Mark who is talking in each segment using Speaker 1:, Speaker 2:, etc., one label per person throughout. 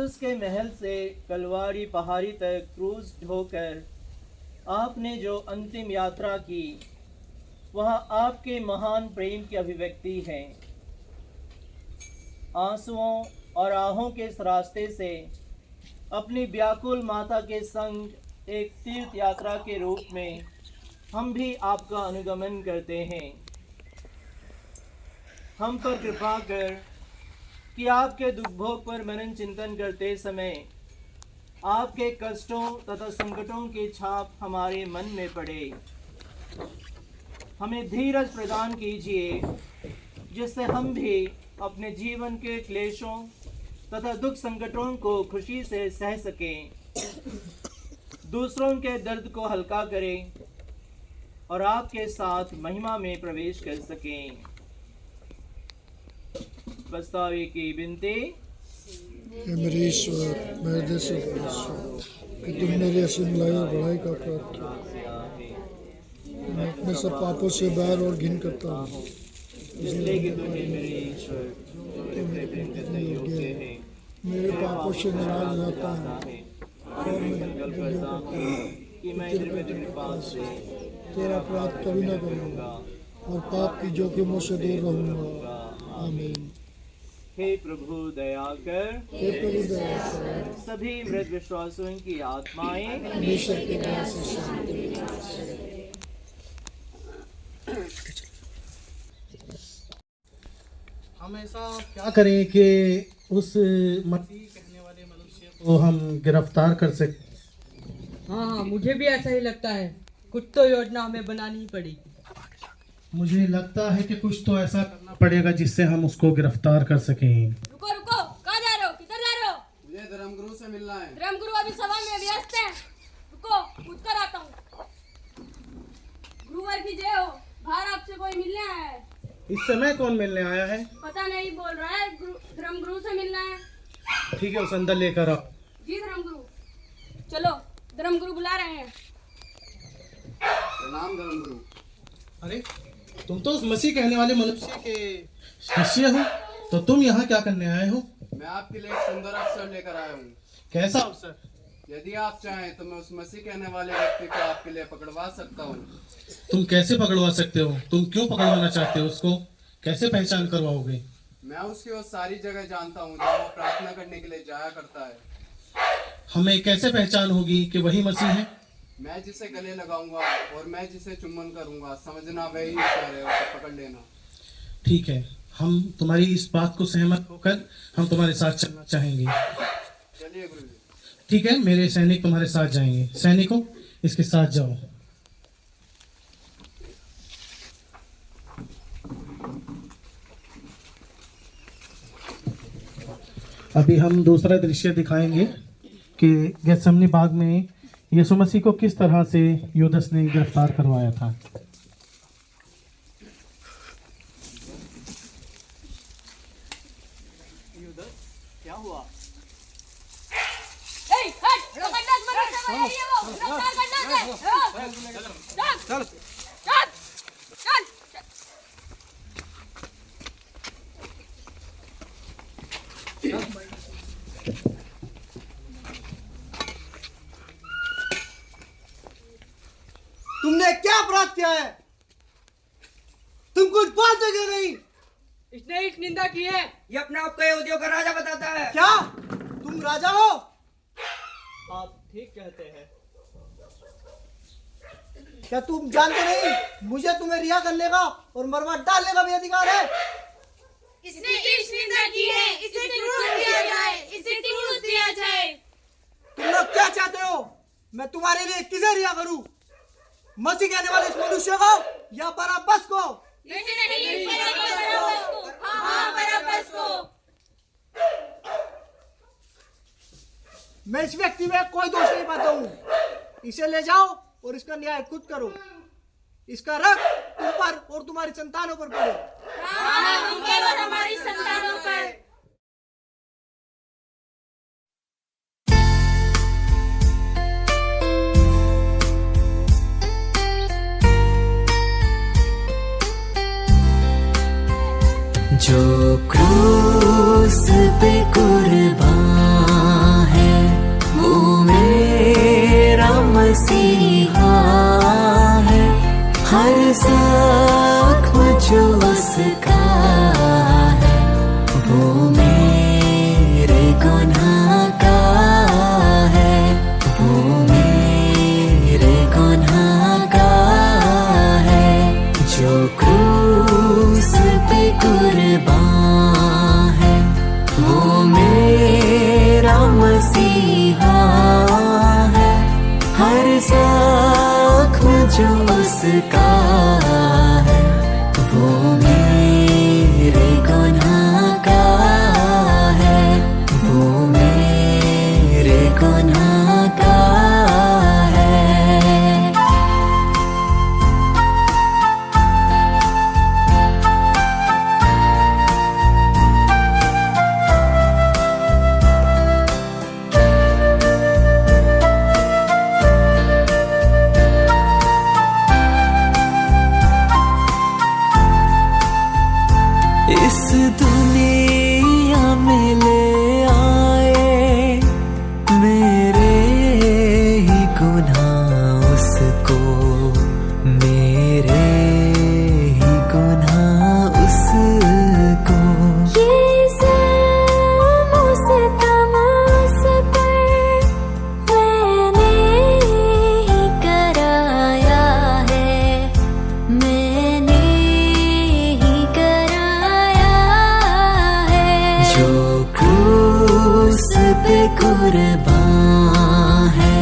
Speaker 1: पिलातुस के महल से कलवारी पहाड़ी तक क्रूज ढोकर आपने जो अंतिम यात्रा की, वह आपके महान प्रेम की अभिव्यक्ति है। आंसुओं और आहों के इस रास्ते से अपनी व्याकुल माता के संग एक तीर्थ यात्रा के रूप में हम भी आपका अनुगमन करते हैं। हम पर कृपा कर कि आपके दुख भोग पर मनन चिंतन करते समय आपके कष्टों तथा संकटों की छाप हमारे मन में पड़े। हमें धीरज प्रदान कीजिए, जिससे हम भी अपने जीवन के क्लेशों तथा दुख संकटों को खुशी से सह सकें, दूसरों के दर्द को हल्का करें और आपके साथ महिमा में प्रवेश कर सकें। पछतावे की विनती।
Speaker 2: मेरे ईश्वर, मेरे देश कि तुम मेरी असीम लाई और बढ़ाई का प्राप्त किया। मैं अपने सब पापों से बैर और घिन करता हूँ,
Speaker 1: इसलिए कि तुम्हें मेरे ईश्वर मेरे प्रेम करने योग्य है।
Speaker 2: मेरे पापों से निराश रहता है
Speaker 1: और मैं संकल्प करता हूँ कि मैं इधर तेरे पास से
Speaker 2: तेरा अपराध कभी न करूँगा और पाप की जोखिमों से दूर रहूँगा। आमीन।
Speaker 1: हे प्रभु दया कर,
Speaker 2: हे प्रभु दया कर,
Speaker 1: सभी मृत विश्वासों की आत्माएं
Speaker 2: परमेश्वर की दया से शांति
Speaker 3: हम ऐसा क्या करें कि उस मसीह कहने वाले मनुष्य को हम गिरफ्तार कर सकें।
Speaker 4: हाँ, मुझे भी ऐसा ही लगता है। कुछ तो योजना हमें बनानी ही पड़ेगी।
Speaker 3: मुझे लगता है कि कुछ तो ऐसा करना पड़ेगा जिससे हम उसको गिरफ्तार कर सकें।
Speaker 5: रुको रुको, कहाँ जा रहे हो? किधर जा रहे हो?
Speaker 6: मुझे धर्मगुरु से मिलना है।
Speaker 5: धर्मगुरु अभी सभा में व्यस्त है। रुको, पूछ कर आता हूँ। गुरुवर की जय हो। बाहर आपसे कोई मिलने आया है।
Speaker 3: इस समय कौन मिलने आया है?
Speaker 5: पता नहीं, बोल रहा है धर्मगुरु से मिलना है।
Speaker 3: ठीक है, उस अंदर लेकर आओ।
Speaker 5: जी धर्मगुरु। चलो, धर्मगुरु बुला रहे हैं।
Speaker 6: प्रणाम धर्मगुरु।
Speaker 3: अरे, तुम तो उस मसीह कहने वाले मनुष्य के शिष्य हो, तो तुम यहाँ क्या करने आए हो?
Speaker 6: मैं आपके लिए एक सुंदर अवसर लेकर आया हूँ।
Speaker 3: कैसा अवसर?
Speaker 6: यदि आप चाहें तो मैं उस मसीह कहने वाले व्यक्ति को आपके लिए पकड़वा सकता हूँ।
Speaker 3: तुम कैसे पकड़वा सकते हो? तुम क्यों पकड़वाना चाहते हो उसको? कैसे पहचान करवाओगे?
Speaker 6: मैं उसकी वो सारी जगह जानता हूँ जहाँ वो प्रार्थना करने के लिए जाया करता है।
Speaker 3: हमें कैसे पहचान होगी कि वही मसीह है?
Speaker 6: मैं जिसे गले लगाऊंगा और मैं जिसे चुम्बन करूंगा, समझना वही ईश्वर है, उसे पकड़ लेना।
Speaker 3: ठीक है, हम तुम्हारी इस बात को सहमत होकर हम तुम्हारे साथ चलना चाहेंगे।
Speaker 6: चलिए गुरु जी।
Speaker 3: ठीक है, मेरे सैनिक तुम्हारे साथ जाएंगे। सैनिकों, इसके साथ जाओ। अभी हम दूसरा दृश्य दिखाएंगे कि गेत्सेमनी बाग में यीशु मसीह को किस तरह से यूदस ने गिरफ्तार करवाया था।
Speaker 1: यूदस, क्या हुआ?
Speaker 5: ए, हट! पकड़ना मत, समझ रही है वो। गिरफ्तार करना है। चल, चल, चल।
Speaker 7: तुमने क्या अपराध किया है? तुम कुछ बोलते क्यों नहीं?
Speaker 4: इसने इस निंदा की है।
Speaker 7: ये अपने आप को यहूदियों का राजा बताता है। क्या तुम राजा हो?
Speaker 1: आप ठीक कहते हैं।
Speaker 7: क्या तुम जानते नहीं मुझे तुम्हें रिहा करने का और मरवा डालने का भी अधिकार है?
Speaker 5: इसने इस निंदा की है। इसे क्रूस दिया जाए। इसे क्रूस दिया जाए।
Speaker 7: तुम लोग क्या चाहते हो? मैं तुम्हारे लिए किसे रिहा करूं? मसीह कहने वाले इस मनुष्य को या बरअब्बस को?
Speaker 5: नहीं, बरअब्बस को। हाँ, बरअब्बस को।
Speaker 7: मैं इस व्यक्ति में कोई दोष नहीं पाता हूँ। इसे ले जाओ और इसका न्याय खुद करो। इसका रक्त तुम पर और तुम्हारी संतानों पर पड़े।
Speaker 5: हाँ, हम पर और हमारी संतानों पर।
Speaker 8: जो क्रूस पे कुर्बान मसीहा है, हर जख्म जो उसका है वो मेरे गुनाह का है, वो मेरे गुनाह का है। जो क्रूस पे कुर्बान है वो मेरा मसीहा है, हर जख्म जो उसका है वो मेरे गुनाह का है, वो मेरे गुनाह का है। इस दुनिया में ले आए मेरे ही गुनाह उसको, मेरे ही गुनाह उसको। ये ज़ुल्म सितम उस पर मैंने ही कराया है, मैंने ही कराया है। जो क्रूस पे कुर्बान है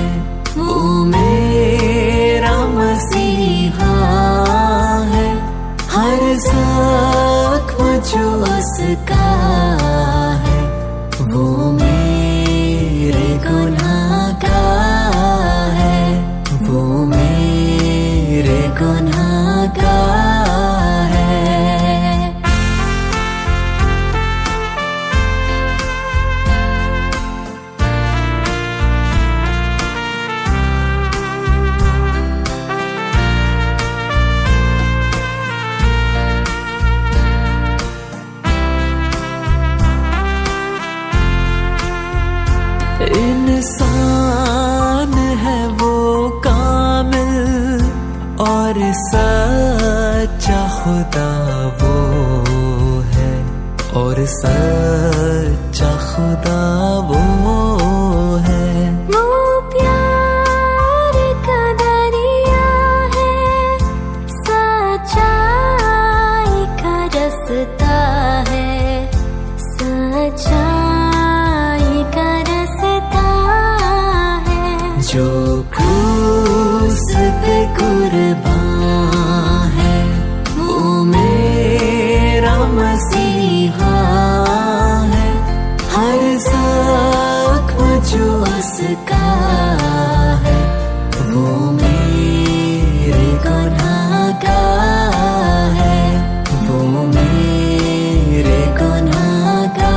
Speaker 8: वो मेरा मसीहा है, हर जख्म जो उसका है वो मेरे गुनाह का है, वो मेरे गुनाह का है। इंसान है वो कामिल और सच्चा खुदा वो है, और सच्चा खुदा वो है। वो प्यार का दरिया है, सच्चाई का रास्ता है, सच्चाई का रास्ता है। जो क्रूस पे कुर्बान है वो मेरा मसीहा है, हर जख्म जो उसका है वो मेरे गुनाह का है, वो मेरे गुनाह का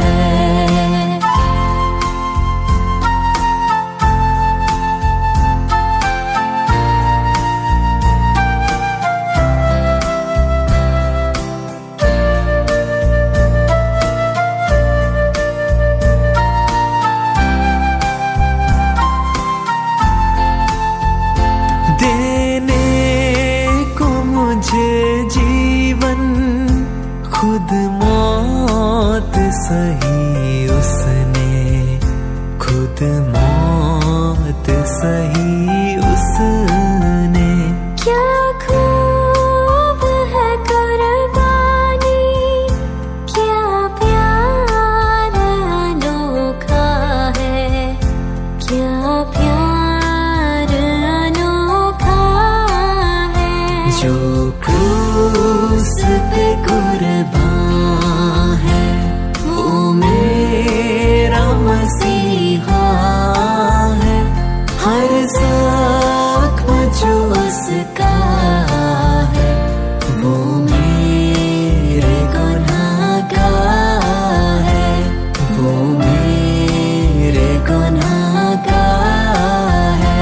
Speaker 8: है। खुद मौत सही उसने, खुद मौत सही उसने। क्या खूब है कुर्बानी, क्या प्यार अनोखा है, क्या प्यार अनोखा है। जो क्रूस पे कुर्बान है वो मेरा मसीहा है, हर जख्म जो उसका है वो मेरे गुनाह का है, वो मेरे गुनाह का है।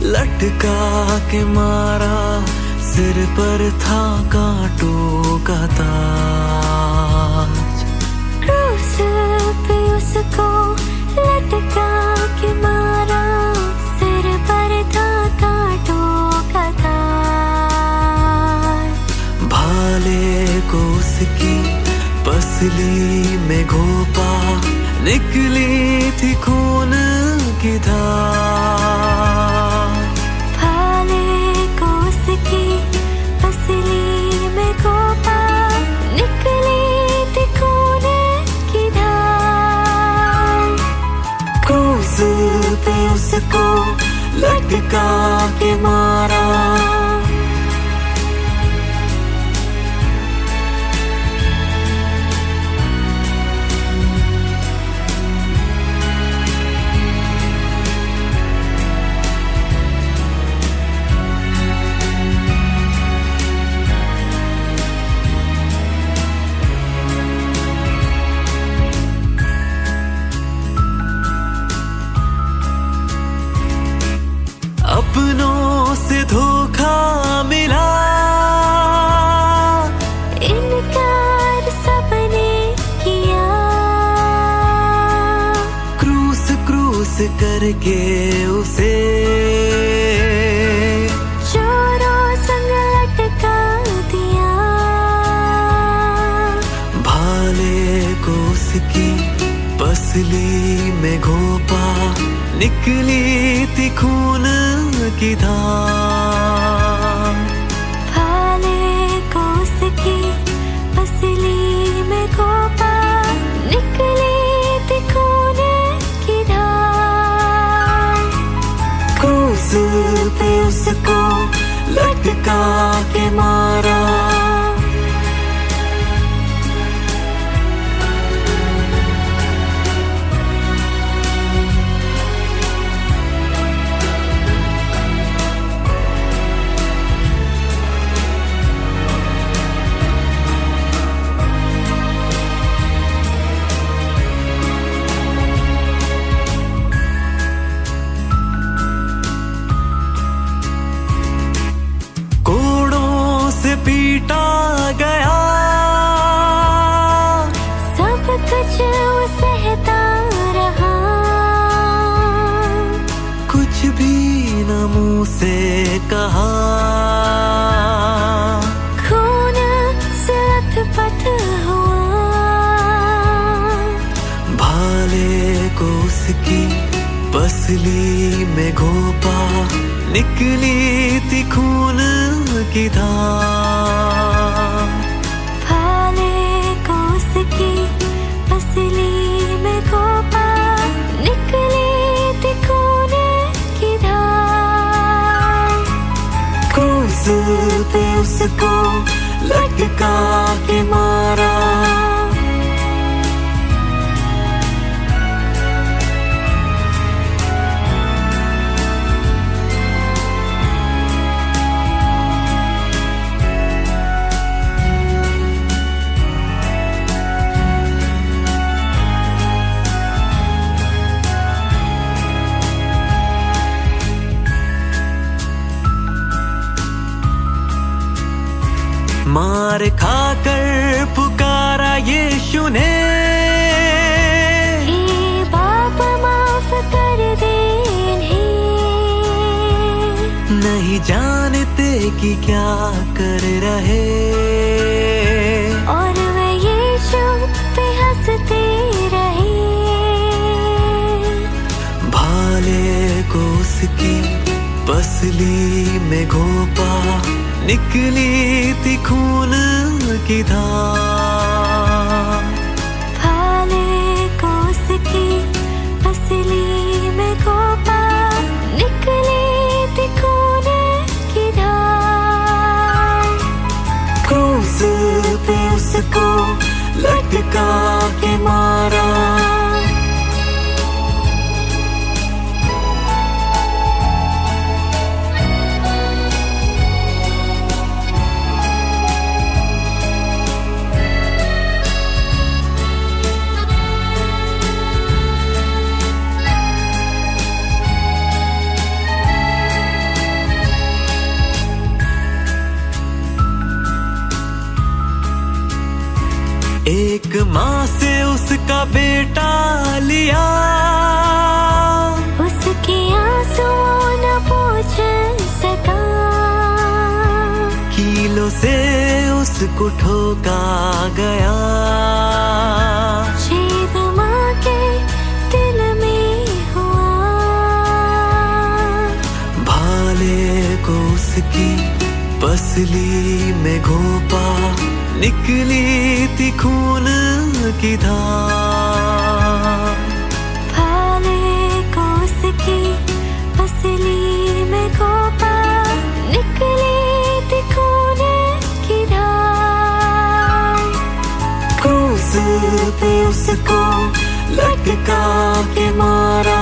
Speaker 8: लटका के मारा, सिर पर था कांटों का ताज। क्रूस पे उसको लटका के मारा, सिर पर था कांटों का ताज। भाले को उसकी पसली में घोपा, निकली थी खून की धार। भाले को उसकी पसली में घोपा, निकली थी खून की धार। क्रूस पे उसको लटका के मारा, अपनों से धोखा मिला, इनकार सबने किया। क्रूस क्रूस करके उसे चोरों संग लटका दिया। भाले को उसकी पसली में घोपा, निकली थी खून की धार। भाले को उसकी पसली में घोपा, निकली थी खून की धार। क्रूस पे उसको लटका के मारा, पीटा गया। सब कुछ सहता रहा, कुछ भी न मुंह से कहा। खून से लथपथ हुआ, भाले को उसकी पसली में घोपा, निकली थी खून की धार। भाले को उसकी पसली में घोपा, निकली थी खून की धार। क्रूस पे उसको लटका के मारा, मार खाकर पुकारा यीशु ने, हे बाप माफ कर दे इन्हें, नहीं जानते कि क्या कर रहे। और वे यीशु पे हंसते रहे। भाले को उसकी पसली में घोपा, निकली थी खून की धार। भाले को उसकी पसली में घोपा, निकली थी खून की धार। क्रूस पे उसको लटका के मारा, एक माँ से उसका बेटा लिया,
Speaker 9: उसके आंसुओं न पूछ सका,
Speaker 8: कीलों से उसको ठोका गया।
Speaker 9: छेद माँ के दिल में हुआ,
Speaker 8: भाले को उसकी पसली में घोंपा, निकली थी खून की धार।
Speaker 9: भाले को उसकी पसली में घोंपा, निकली थी खून की धार।
Speaker 8: क्रूस पे उसको लटका के मारा,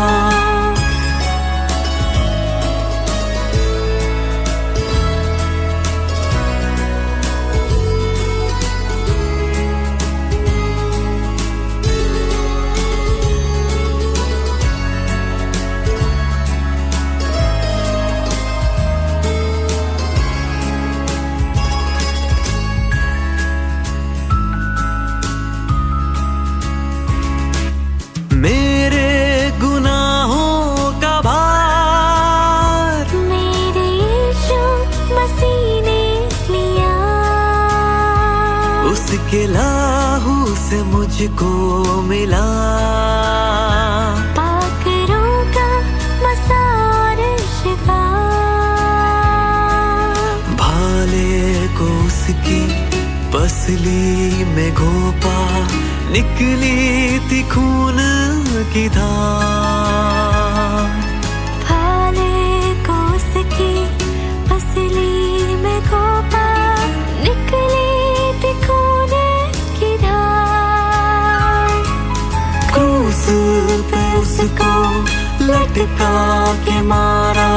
Speaker 8: मेरे गुनाहों का भार
Speaker 9: मेरे यीशु मसीह ने लिया,
Speaker 8: उसके लाहू से मुझको मिला।
Speaker 9: पाकरों का मसार शिफा,
Speaker 8: भाले को उसकी पसली में घोंपा, निकली थी खून की धार।
Speaker 9: भाले को उसकी पसली में घोंपा, निकली थी खून की धार।
Speaker 8: क्रूस पे उसको लटका के मारा,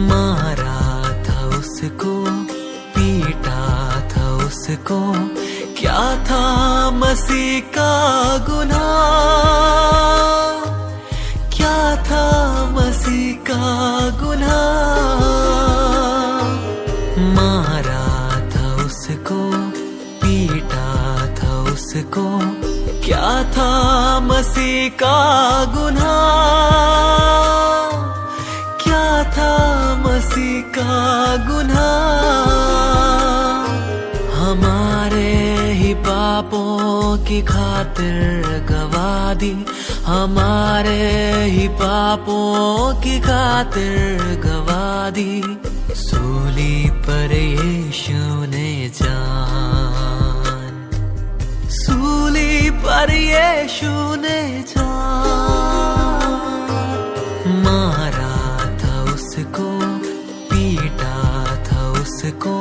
Speaker 8: मारा था उसको, पीटा था उसको, क्या था मसीह का गुनाह, क्या था मसीह का गुनाह। मारा था उसको, पीटा था उसको, क्या था मसीह का गुनाह, क्या था मसीह का गुनाह। हमारे ही पापों की खातिर गवा दी, हमारे ही पापों की खातिर गवा दी। सूली पर यीशु ने जान, सूली पर यीशु ने जान। मारा था उसको, पीटा था उसको,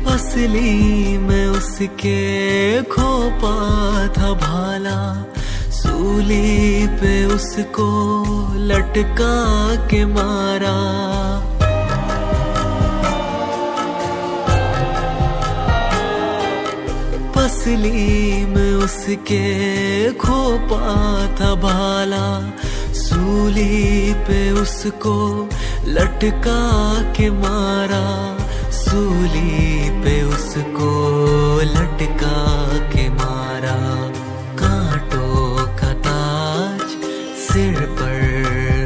Speaker 8: पसली में उसके खोपा था भाला, सूली पे उसको लटका के मारा। पसली में उसके खोपा था भाला, सूली पे उसको लटका के मारा। सूली पे उसको लटका के मारा। कांटों का ताज सिर पर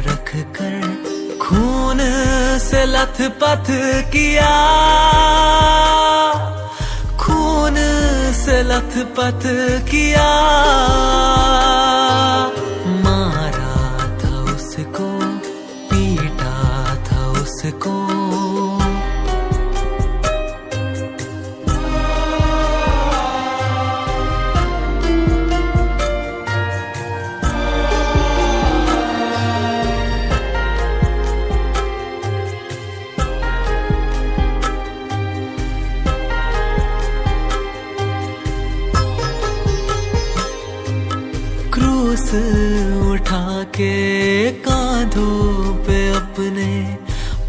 Speaker 8: रख कर लथपथ किया, खून से लथपथ किया, मारा था उसको, पीटा था उसको। क्रूस उठा के कांधों पे अपने,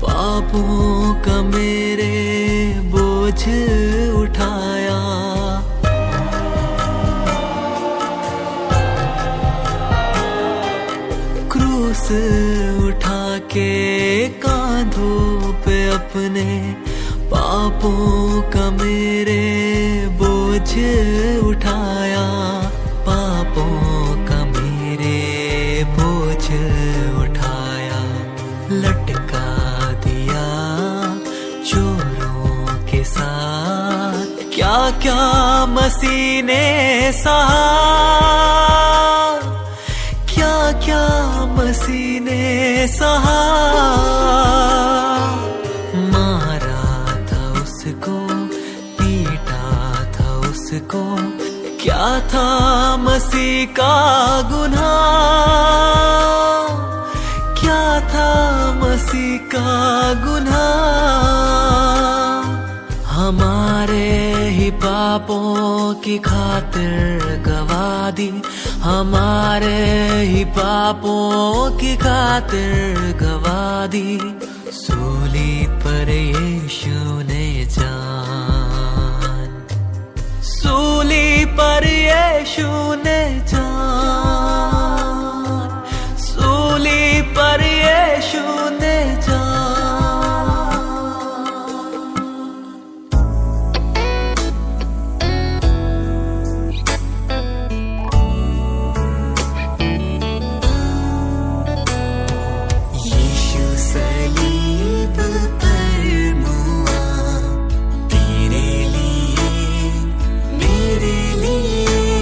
Speaker 8: पापों का मेरे बोझ उठाया। क्रूस उठा के कांधों पे अपने, पापों का मेरे बोझ उठाया, पापों का मेरे बोझ उठाया। लटका दिया चोरों के साथ, क्या क्या मसीह ने सहा, क्या क्या मसीह ने सहा। मारा था उसको, पीटा था उसको, क्या था मसीह का गुनाह, क्या था मसीह का गुनाह। हमारे ही पापों की खातिर गवा दी, हमारे ही पापों की खातिर गवा दी। सूली पर यीशु ने जान, सूली पर यीशु ने जान, सूली पर यीशु ने जान। यीशु सलीब पर मुआ, तेरे लिए मेरे लिए।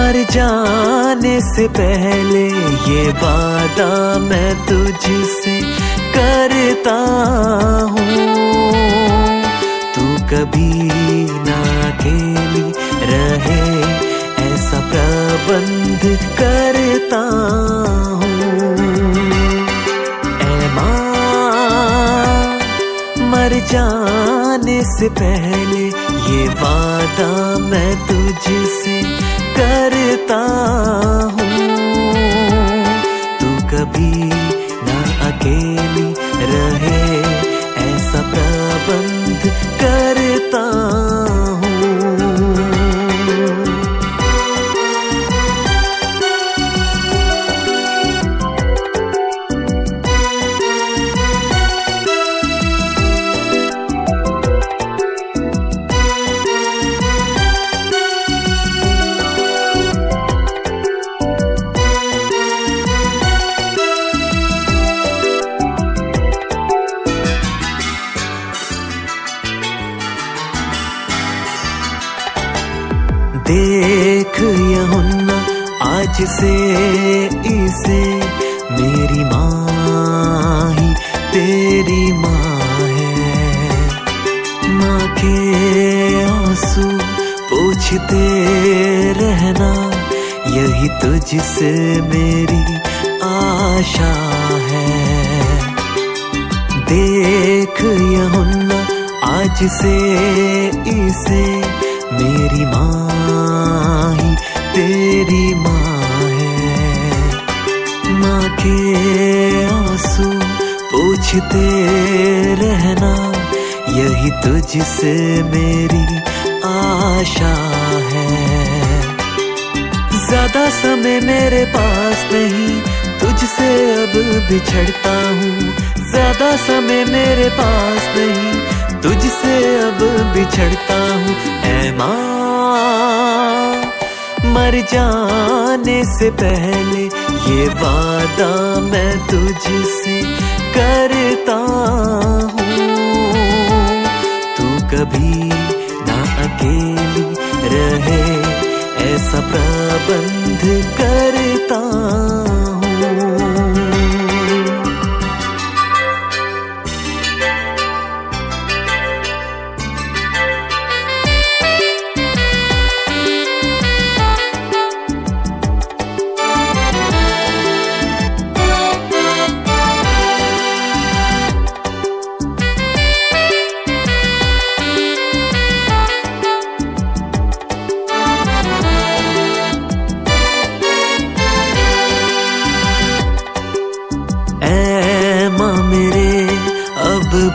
Speaker 8: मर जाने से पहले ये वादा मैं तुझसे करता हूँ, तू कभी ना अकेली रहे ऐसा प्रबंध करता हूँ। ऐ माँ, मर जाने से पहले ये वादा मैं तुझसे करता हूँ, तू कभी ना अकेली रहे ऐसा प्रबंध करता हूँ। देख यूहन्ना आज से इसे मेरी माँ ही तेरी माँ है। माँ के आंसू पोंछते रहना यही तुझसे मेरी आशा है। देख यूहन्ना आज से इसे मेरी माँ ही तेरी माँ है। माँ के आंसू पोंछते रहना यही तुझसे मेरी आशा है। ज्यादा समय मेरे पास नहीं, तुझसे अब बिछड़ता हूँ। ज्यादा समय मेरे पास नहीं, तुझसे अब बिछड़ता हूँ। ऐ माँ, मर जाने से पहले ये वादा मैं तुझसे करता हूँ, तू कभी ना अकेली रहे ऐसा प्रबंध करता हूँ।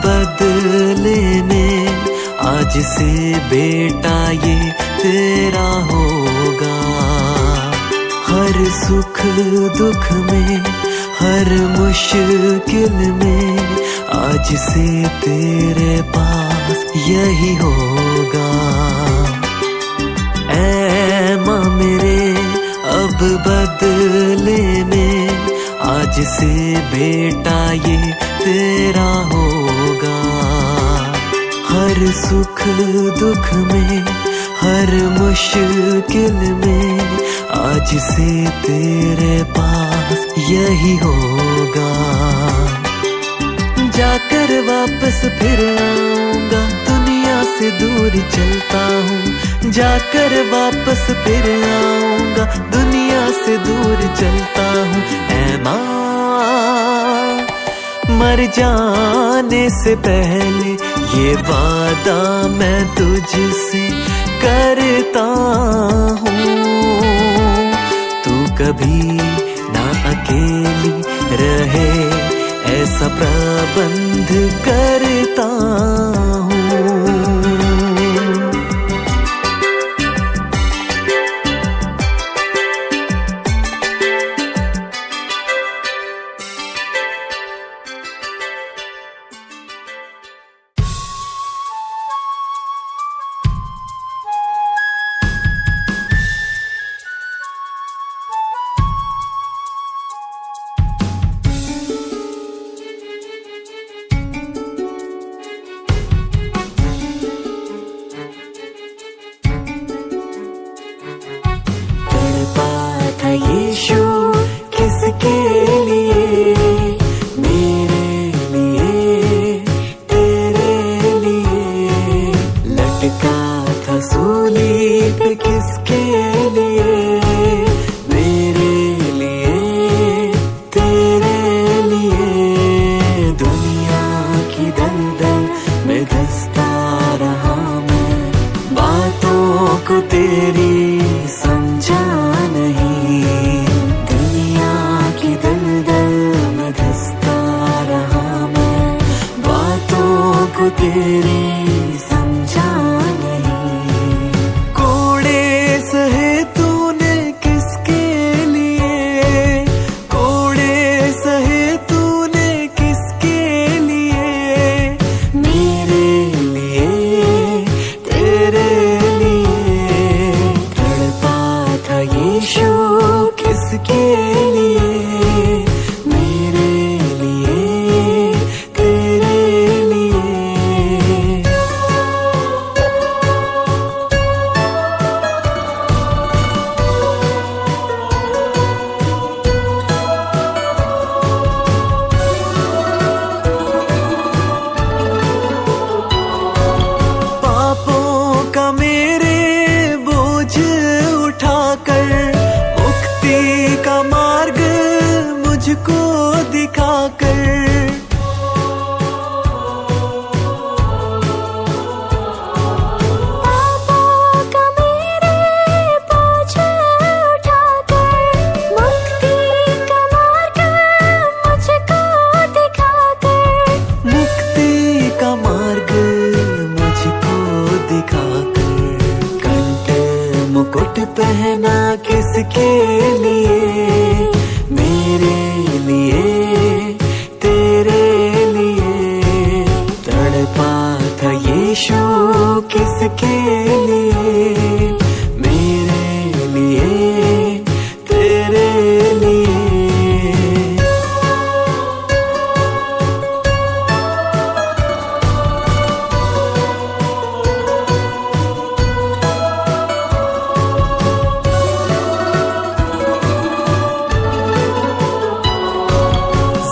Speaker 8: बदले में आज से बेटा ये तेरा होगा। हर सुख दुख में, हर मुश्किल में आज से तेरे पास यही होगा। ऐ माँ मेरे अब बदले में आज से बेटा ये तेरा होगा। हर सुख दुख में, हर मुश्किल में आज से तेरे पास यही होगा। जाकर वापस फिर आऊंगा, दुनिया से दूर चलता हूँ। जाकर वापस फिर आऊंगा, दुनिया से दूर चलता हूँ। ऐ माँ, मर जाने से पहले ये वादा मैं तुझसे करता हूँ, तू कभी ना अकेली रहे ऐसा प्रबंध करता हूँ। सूली पे किसके लिए, मेरे लिए, तेरे लिए। दुनिया की दलदल में धंसता रहा मैं, बातों को तेरी समझा नहीं। दुनिया की दलदल में धंसता रहा मैं, बातों को तेरी समझा नहीं। कोड़े सहे तूने किसके लिए, कोड़े सहे तूने किसके लिए, मेरे लिए, तेरे लिए। तड़पा था यीशु किसके लिए, मेरे लिए, तेरे लिए। पापों का मेरे बोझ उठाकर, मुक्ति का मार्ग मुझको दिखाकर।
Speaker 9: पापों का मेरे बोझ उठाकर, मुक्ति का मार्ग मुझको दिखाकर।
Speaker 8: मुक्ति का मार्ग मुझको दिखाकर। कंठ मुकुट पहना किसके लिए, मेरे लिए, तेरे लिए। तड़पा था यीशु किसके लिए, मेरे लिए, तेरे लिए।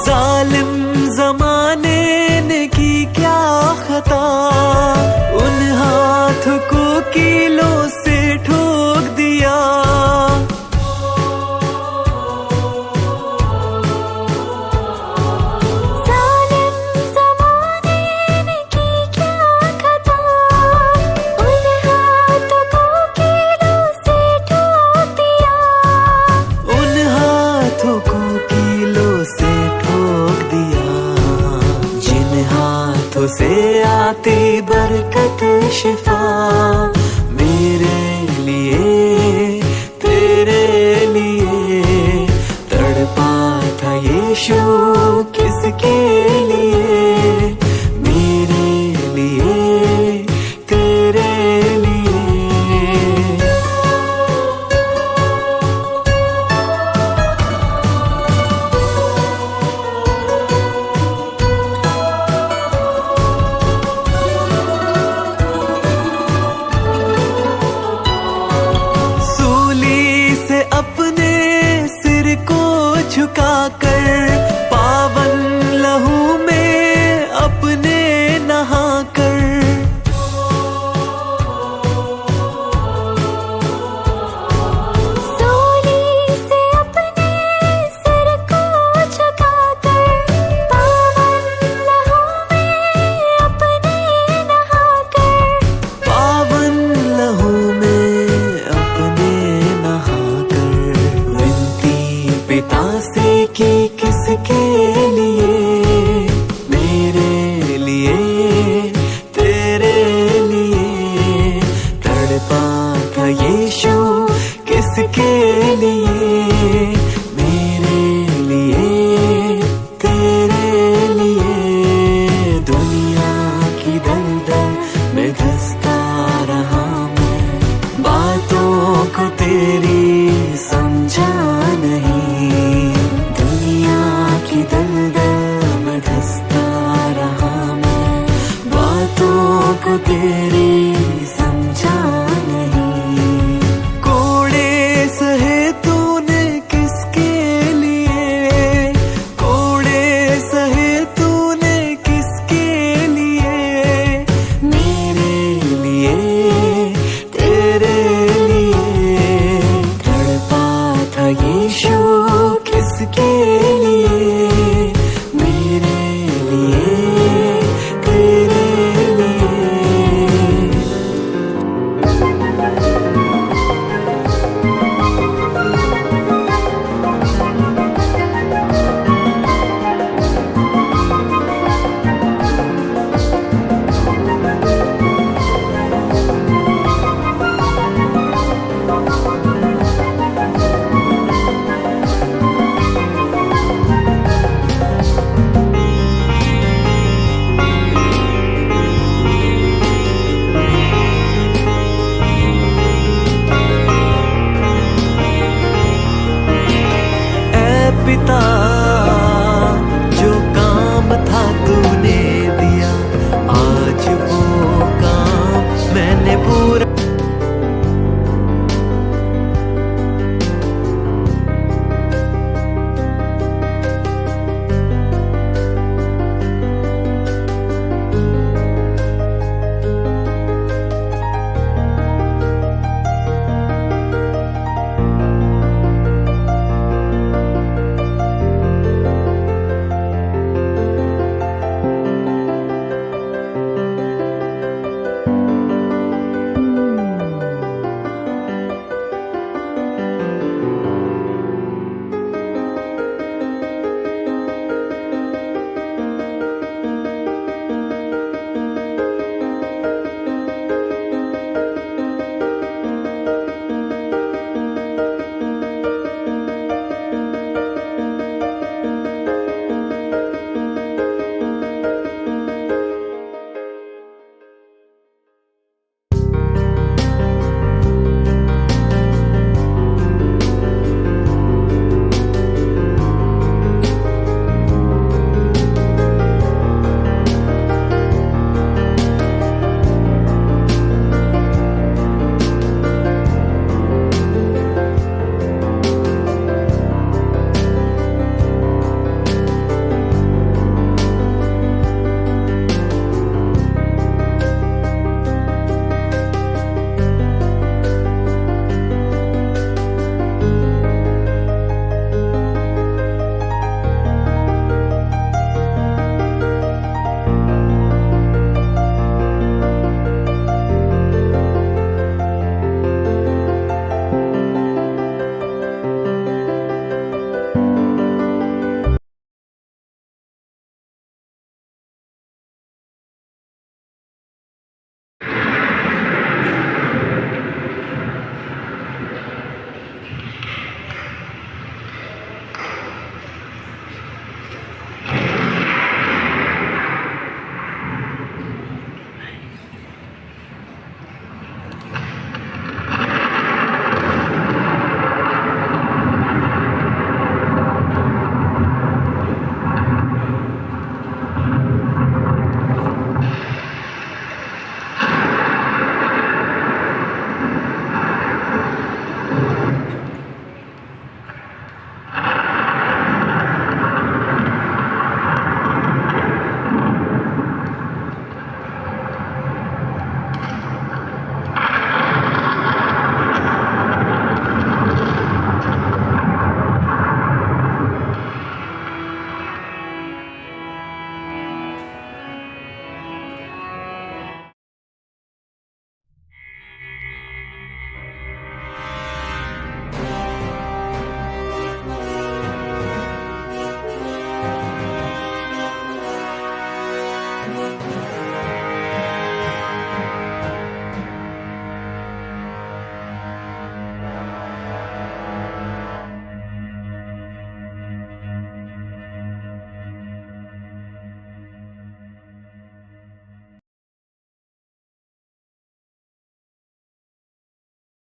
Speaker 8: जालिम जमाने ने की क्या खता, उन हाथों को कीलों से ठोक दिया।
Speaker 9: जालिम ज़माने ने की क्या खता, उन हाथों को कीलों से ठोक दिया।
Speaker 8: उन हाथों को कीलों से ठोक दिया। जिन हाथों से आती बरकत शिफा, मेरे लिए, तेरे लिए। तड़पा था यीशु किसके लिए, मेरे लिए, तेरे लिए। सूली से अपने सिर को झुकाकर, पावन लहू में अपने नहाकर।
Speaker 9: सूली से अपने सिर को झुकाकर, पावन लहू में अपने नहाकर।
Speaker 8: पावन लहू में अपने नहाकर। विनती पिता से की किसके लिए, मेरे लिए, तेरे लिए। तड़पा था यीशु किसके लिए, मेरे लिए, तेरे लिए। दुनिया की दलदल में धंसता रहा मैं, बातों को तेरी समझा नहीं। दुनिया की दलदल में धंसता रहा मैं, बातों को तेरी